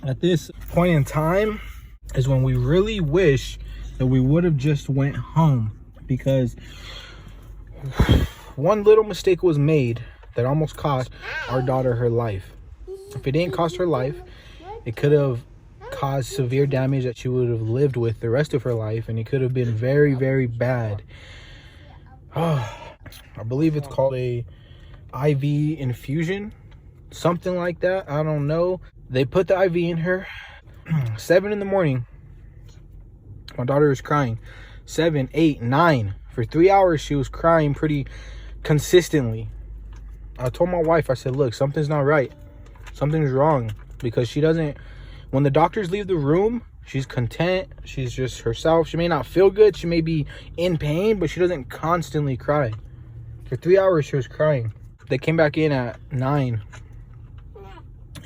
At this point in time is when we really wish that we would have just went home, because one little mistake was made that almost cost our daughter her life. If it didn't cost her life, it could have caused severe damage that she would have lived with the rest of her life, and it could have been very, very bad. I believe it's called a IV infusion, something like that. I don't know. They put the IV in her 7 in the morning. My daughter was crying 7, 8, 9 for 3 hours. She was crying pretty consistently. I told my wife, I said, look, something's not right, something's wrong, because she doesn't, when the doctors leave the room, she's content, she's just herself. She may not feel good, she may be in pain, but she doesn't constantly cry. For 3 hours she was crying. They came back in at 9,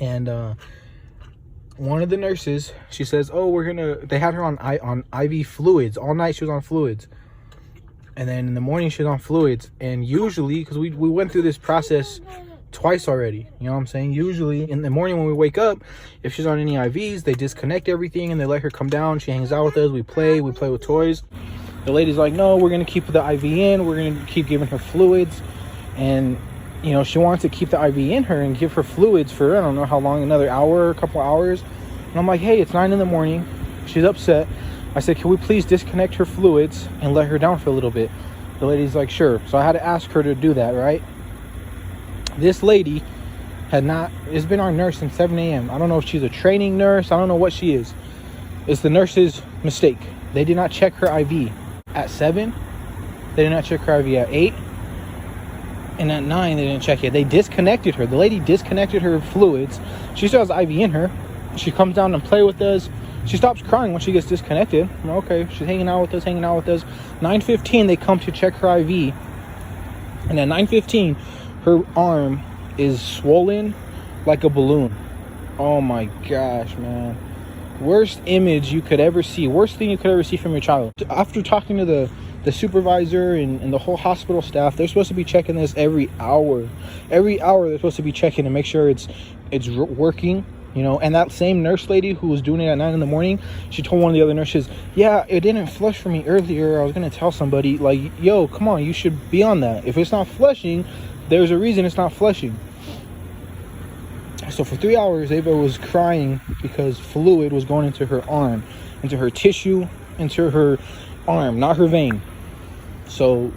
and one of the nurses, she says, oh, they had her on IV fluids all night. She was on fluids, and then in the morning she was on fluids. And usually, because we went through this process twice already, you know what I'm saying, usually in the morning when we wake up, if she's on any IVs, they disconnect everything and they let her come down. She hangs out with us, we play with toys. The lady's like, no, we're gonna keep the IV in, we're gonna keep giving her fluids. And you know, she wants to keep the IV in her and give her fluids for I don't know how long, another hour, a couple hours. And I'm like, hey, it's 9 in the morning. She's upset. I said, can we please disconnect her fluids and let her down for a little bit? The lady's like, sure. So I had to ask her to do that, right? This lady has been our nurse since 7 a.m. I don't know if she's a training nurse. I don't know what she is. It's the nurse's mistake. They did not check her IV at 7. They did not check her IV at 8. And at 9, they didn't check it. They disconnected her. The lady disconnected her fluids. She still has IV in her. She comes down and play with us. She stops crying when she gets disconnected. Okay, she's hanging out with us. 9:15, they come to check her IV. And at 9:15, her arm is swollen like a balloon. Oh my gosh, man. Worst image you could ever see. Worst thing you could ever see from your child. After talking to the supervisor and the whole hospital staff, they're supposed to be checking this every hour. Every hour they're supposed to be checking to make sure it's working. You know, and that same nurse lady who was doing it at 9 in the morning, she told one of the other nurses, yeah, it didn't flush for me earlier. I was going to tell somebody, like, yo, come on, you should be on that. If it's not flushing, there's a reason it's not flushing. So for 3 hours, Ava was crying because fluid was going into her arm, into her tissue, into her arm, not her vein. So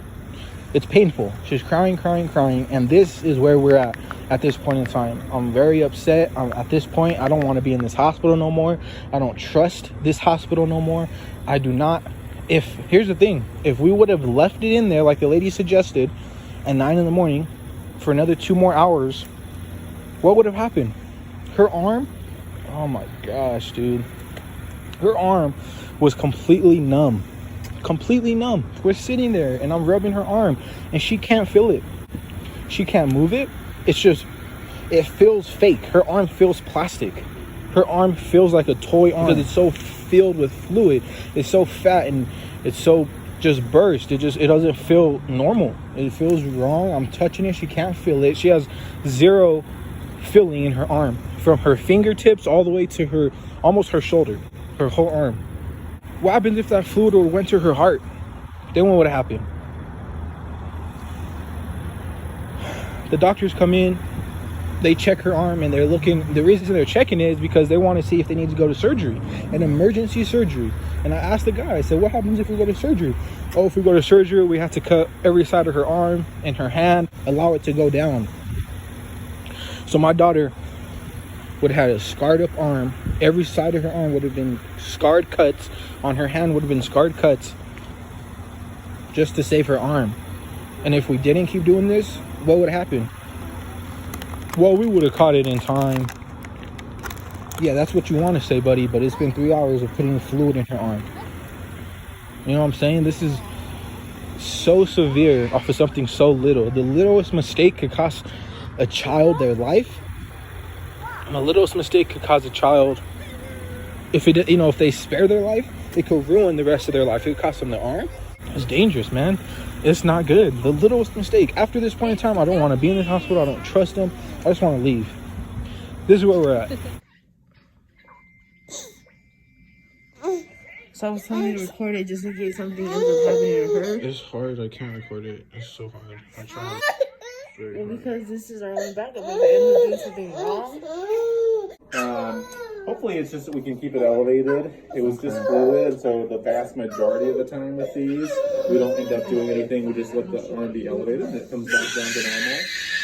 it's painful. She's crying. And this is where we're at this point in time. I'm very upset. At this point, I don't want to be in this hospital no more. I don't trust this hospital no more. I do not. Here's the thing. If we would have left it in there like the lady suggested at 9 in the morning for another 2 more hours, what would have happened? Her arm, oh my gosh, dude. Her arm was completely numb. We're sitting there and I'm rubbing her arm and she can't feel it. She can't move it. It's just, it feels fake. Her arm feels plastic. Her arm feels like a toy arm because it's so filled with fluid. It's so fat and it's so just burst. It doesn't feel normal. It feels wrong. I'm touching it. She can't feel it. She has zero feeling in her arm, from her fingertips all the way to almost her shoulder, her whole arm. What happens if that fluid would have went to her heart? Then what would have happened? The doctors come in, they check her arm, and they're looking. The reason they're checking it is because they want to see if they need to go to surgery, an emergency surgery. And I asked the guy, I said, what happens if we go to surgery? Oh, if we go to surgery, we have to cut every side of her arm and her hand, allow it to go down. So my daughter would have had a scarred up arm. Every side of her arm would have been scarred cuts. On her hand would have been scarred cuts just to save her arm. And if we didn't keep doing this, what would happen? Well, we would have caught it in time. Yeah, that's what you want to say, buddy, but it's been 3 hours of putting fluid in her arm. You know what I'm saying? This is so severe off of something so little. The littlest mistake could cost a child their life. And the littlest mistake could cause a child, if they spare their life, it could ruin the rest of their life. It could cost them their arm. It's dangerous, man. It's not good. The littlest mistake. After this point in time, I don't want to be in this hospital. I don't trust them. I just want to leave. This is where we're at. So I was telling you to record it just in case something ends up happening to her. It's hard. I can't record it. It's so hard. I tried. And because this is our only backup, if it ends up doing something wrong. Hopefully it's just that we can keep it elevated. It was just fluid, so the vast majority of the time with these, we don't end up doing anything. We just let the arm be elevated and it comes back down to normal.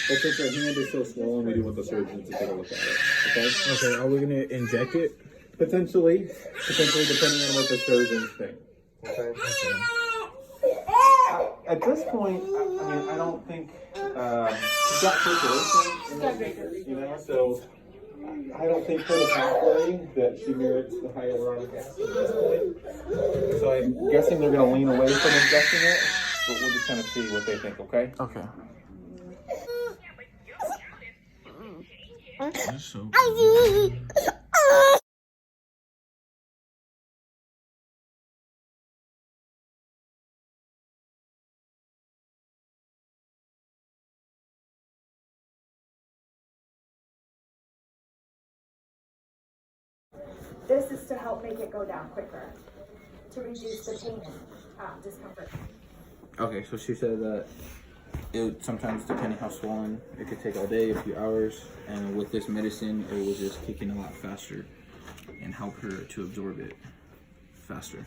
But since our hand is so swollen, we do want the surgeon to take a look at it. Okay? Okay, are we going to inject it? Potentially depending on what the surgeons think. Okay? At this point, I don't think she's got circulation, you know, so I don't think for the pathway that she merits the hyaluronic acid at this point. So I'm guessing they're going to lean away from injecting it, but we'll just kind of see what they think, okay? Okay. That's so This is to help make it go down quicker, to reduce the pain and discomfort. Okay, so she said that it sometimes, depending how swollen, it could take all day, a few hours, and with this medicine, it will just kick in a lot faster and help her to absorb it faster.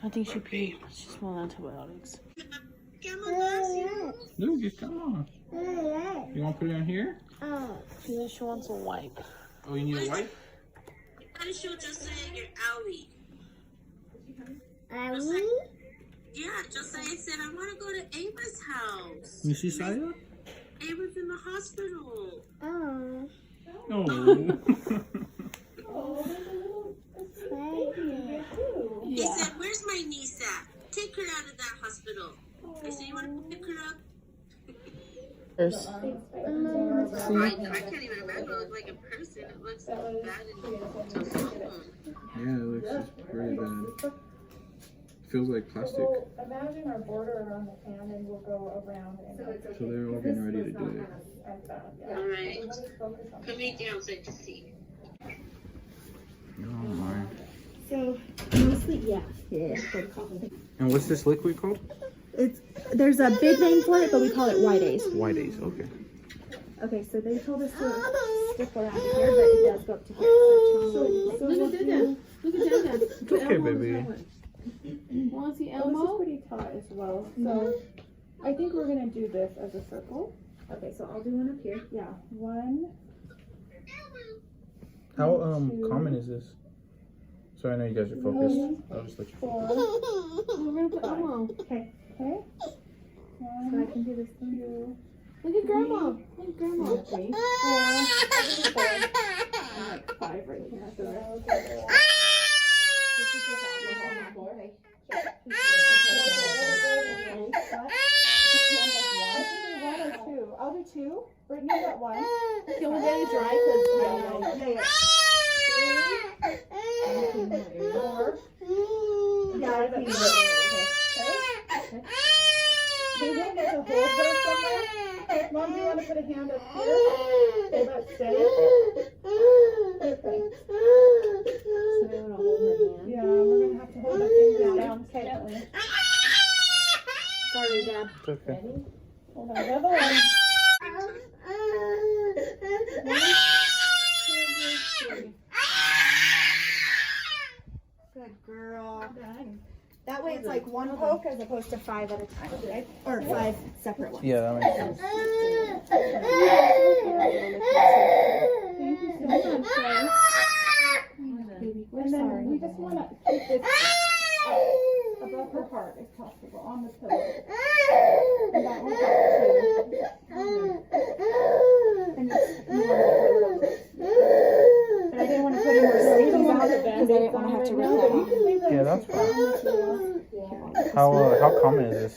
I think she peed. She smelled antibiotics. Lucas, come on. You want to put it on here? She said she wants a wipe. Oh, you need a wipe? How did she just say you're owie? Owie? Yeah, Josiah said, I want to go to Ava's house. You see Saya? Ava's in the hospital. Oh. No. He said, where's my niece at? Take her out of that hospital. I said, you want to pick her up? I can't even imagine it looks like a person. It looks so bad and Yeah, it looks just pretty bad. Feels like plastic. So imagine our border around the fan and we'll go around. So they're all getting ready to do it. all right. Come meet down so to see. Oh my. So, mostly, yeah. And what's this liquid called? There's a big name for it, but we call it White Ace. White Ace, okay. Okay, so they told us to stick around here, but it does go up to here. So Look at Dada. Look at Dada. It's okay, baby. Want to see This is Elmo? pretty taut as well. So I think we're gonna do this as a circle. okay, so I'll do one up here. Yeah, 1, How common is this? So I know you guys are focused. I'll just let you 4. We're gonna put Elmo. Okay. So I 1, can do this thing. 2, Look at Grandma. Look at Grandma. 3, 4, 5 right here. So this is just alcohol on the floor. I'll do 2. Brittany got 1. Can we get it dry? Because 3, 4. Yeah, okay. Do you want me to hold her somewhere? Mom, do you want to put a hand up here? Hold that steady. Okay. Yeah, we're gonna have to hold that thing down tightly. Sorry, Dad. It's okay. Hold on, the other one. 1, 2, 3. Good girl. That way it's like one poke as opposed to 5 at a time, right? Or 5 separate ones. Yeah, that makes sense. Thank you so much, guys. And then we just want to keep this above her heart if possible, on the pillow. And that one too. And just but I didn't want to put any more sleeves on it because I didn't want to have to rip that off. Yeah, that's fine. How common is this?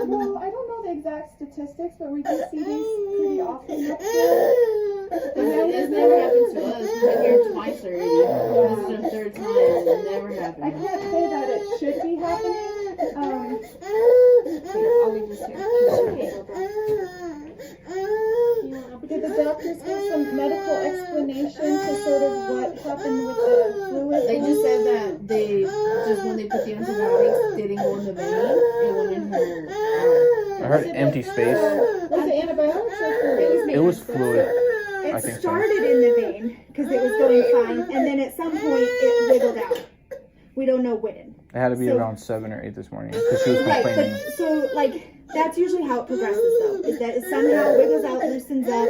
Well, I don't know the exact statistics, but we do see these pretty often up here. It's never happened to us. We've been here twice already. This is the third time. It never I happened. can't say that it should be happening. I'll leave this here. Because Did the doctors give some medical explanation to sort of what happened with the fluid? They just said that they just when they put the antibiotics, they didn't go in the vein. It went in her. I heard empty space. Was it antibiotics or fluid? It was fluid. I It think so. started in the vein because it was going fine, and then at some point it wiggled out. We don't know when. It had to be So- around 7 or 8 this morning because she was Right, complaining. but so like that's usually how it progresses though, is that it somehow wiggles out, loosens up,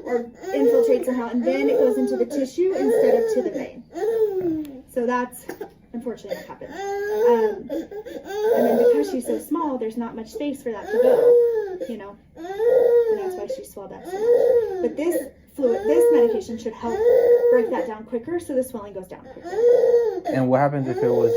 or infiltrates somehow, and then it goes into the tissue instead of to the vein. So that's unfortunately what happened. And then because she's so small, there's not much space for that to go, you know, and that's why she swelled up so much. But this medication should help break that down quicker, so the swelling goes down quicker. And what happens if it was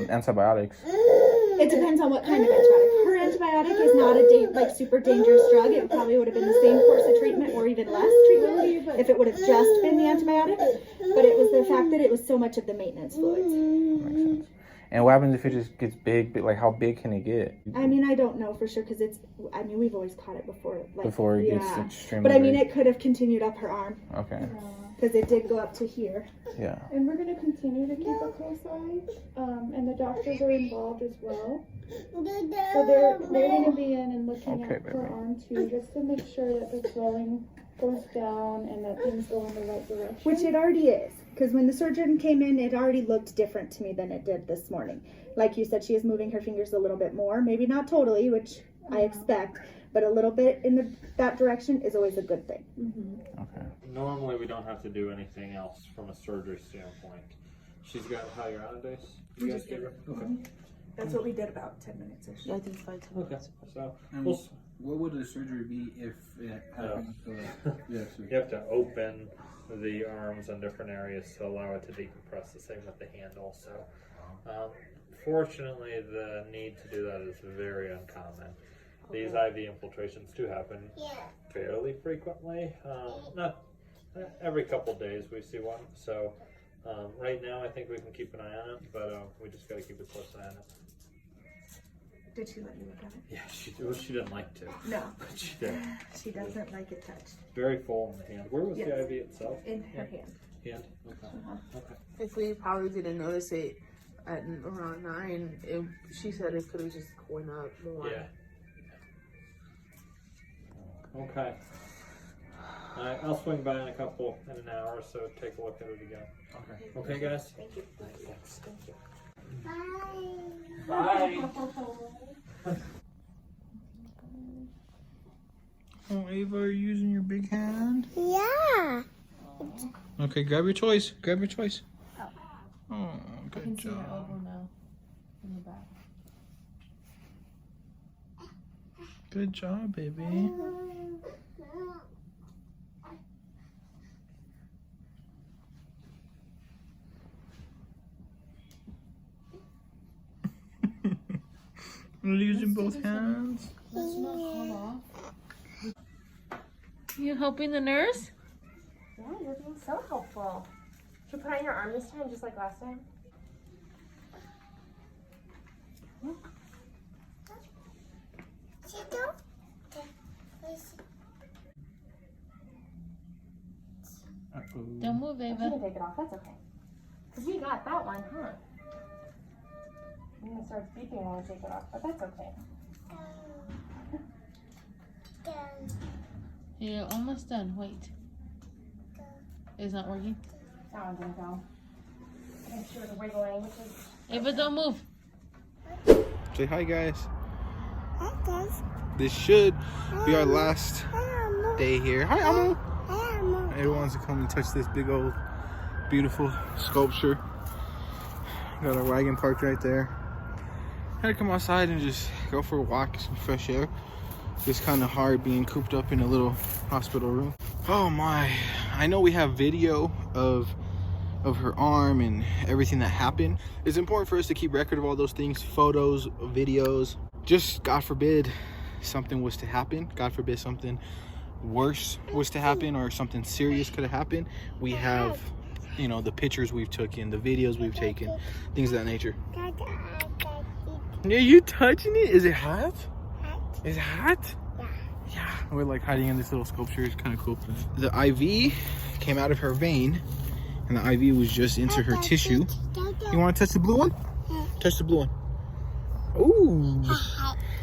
antibiotics? It depends on what kind of antibiotic. Her antibiotic is not a super dangerous drug. It probably would have been the same course of treatment or even less treatment if it would have just been the antibiotic. But it was the fact that it was so much of the maintenance fluids. Makes sense. And what happens if it just gets big? Like, how big can it get? I mean, I don't know for sure because we've always caught it before. Like, Before it gets yeah. extremely But I mean, big? it could have continued up her arm Okay. because it did go up to here. Yeah. And we're going to continue to keep a close eye, and the doctors are involved as well. So they're going to be in and looking Okay, at her baby. arm too, just to make sure that the swelling goes down and that things go in the right direction. Which it already is, because when the surgeon came in, it already looked different to me than it did this morning. Like you said, she is moving her fingers a little bit more, maybe not totally, which I expect, but a little bit in that direction is always a good thing. Okay. Normally, we don't have to do anything else from a surgery standpoint. She's got hyaluronidase. You guys give her? Okay. That's what we did about 10 minutes ish. Yeah, I think 5 to Okay. So And we'll, what would the surgery be if it happened? Yes. you have to open the arms on different areas to allow it to decompress. The same with the hand also. Fortunately, the need to do that is very uncommon. These IV infiltrations do happen fairly frequently. Not every couple days we see one. So right now I think we can keep an eye on it, but we just got to keep a close eye on it. Did she let you look at it? Yeah, she didn't like to, No, but she did. she doesn't like it touched. Very full in the hand. Where was Yes. the IV itself? In her hand. Hand? Okay. Okay. If we probably didn't notice it at around 9, she said it could have just gone up more. Yeah. Okay. Alright, I'll swing by in an hour or so, take a look at it again. Okay. Okay, guys? Thank you. Thanks. Thank you. Bye. Oh, Ava, are you using your big hand? Yeah. Okay, grab your choice. Grab your choice. Oh, good job. now in the back. Good job, baby. Are you using both hands? Let's not fall off. You helping the nurse? Yeah, you're being so helpful. Should you put on your arm this time, just like last time? Don't move, You Ava. can take it off, that's okay. Because we got that one, huh? And it starts beeping when we take it off, but that's okay. You're almost done. Wait. It's not working. That one didn't go. Make sure the wiggling, which is... Ava, don't move. Say hi, guys. Hi, guys. This should be our last day here. Hi, Amo. Hi, Mom. Everyone wants to come and touch this big old beautiful sculpture. Got our wagon parked right there. Had to come outside and just go for a walk, some fresh air. It's kind of hard being cooped up in a little hospital room. Oh my, I know we have video of her arm and everything that happened. It's important for us to keep record of all those things, photos, videos. Just God forbid something was to happen. God forbid something worse was to happen or something serious could have happened. We have, you know, the pictures we've taken, the videos we've taken, things of that nature. Yeah, you touching it? Is it hot? Is it hot? Yeah, we're like hiding in this little sculpture. It's kind of cool. The IV came out of her vein, and the IV was just into her tissue. You want to touch the blue one? Touch the blue one. Ooh.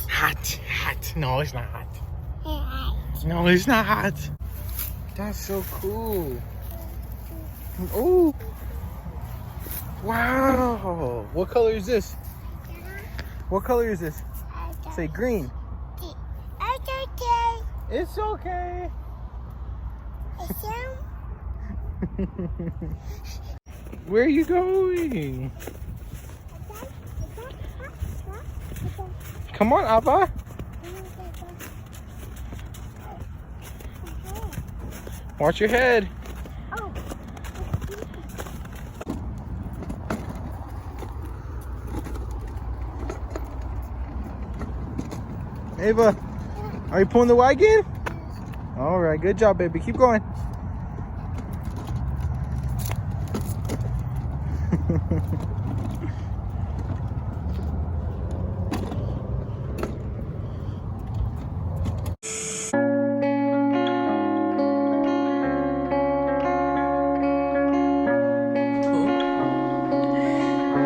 Hot. No, it's not hot. No, it's not hot. That's so cool. Ooh. Wow. What color is this? What color is this? Say green. It's okay. Where are you going? Come on, Abba. Watch your head. Ava, are you pulling the wagon? All right, good job, baby. Keep going.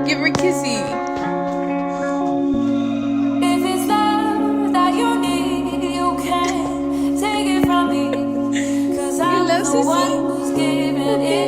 Give her a kissy. If it's love that you need, you can't take it from me. 'Cause I'm the one who's giving it.